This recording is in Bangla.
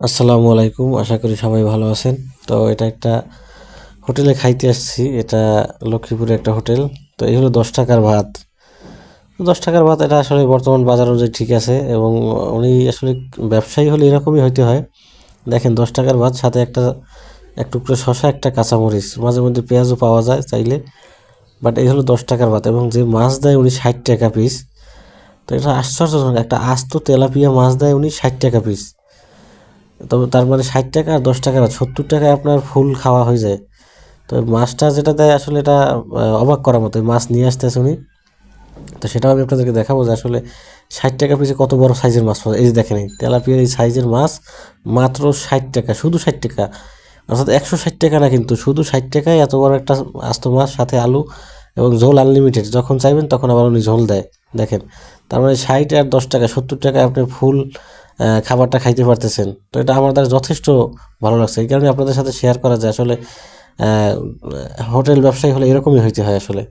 আসসালামু আলাইকুম, আশা করি সবাই ভালো আছেন। তো এটা একটা হোটেলে খাইতে আসছি। এটা লক্ষ্মীপুরে একটা হোটেল। তো এই হলো 10 টাকার ভাত। 10 টাকার ভাত এটা আসলে বর্তমান বাজার অনুযায়ী ঠিক আছে, এবং উনি আসলে ব্যবসায়ী হলে এরকমই হইতে হয়। দেখেন, 10 টাকার ভাত, সাথে এক টুকরো শসা, একটা কাঁচামরিচ, মাঝে মধ্যে পেঁয়াজও পাওয়া যায় চাইলে। বাট এই হলো 10 টাকার ভাত, এবং যে মাছ দেয় উনি 60 টাকা পিস। তো এটা আশ্চর্যজনক, একটা আস্ত তেলাপিয়া মাছ দেয় উনি 60 টাকা পিস। তবে তার মানে 60 টাকা আর 10 টাকা না, 70 টাকায় আপনার ফুল খাওয়া হয়ে যায়। তো মাছটা যেটা দেয় আসলে এটা অবাক করার মতো। মাছ নিয়ে আসতেছে উনি। তো সেটাও আমি আপনাদেরকে দেখাবো যে আসলে 60 টাকা পিসে কত বড় সাইজের মাছ পাওয়া যায়। এই যে দেখেন, এই তেলাপিয়ার এই সাইজের মাছ মাত্র 60 টাকা, শুধু 60 টাকা। অর্থাৎ 160 টাকা না, কিন্তু শুধু 60 টাকায় এত বড় একটা আস্ত মাছ, সাথে আলু, এবং ঝোল আনলিমিটেড, যখন চাইবেন তখন আবার উনি ঝোল দেয়। দেখেন, তার মানে 60 আর 10 টাকা, 70 টাকায় আপনি ফুল খাবারটা খাইতে পারতেছেন। তো এটা আমার দ্বারা যথেষ্ট ভালো লাগছে। এই কারণে আপনাদের সাথে শেয়ার করা যায় আসলে হোটেল ব্যবসায়ী হলে এরকমই হইতে হয় আসলে।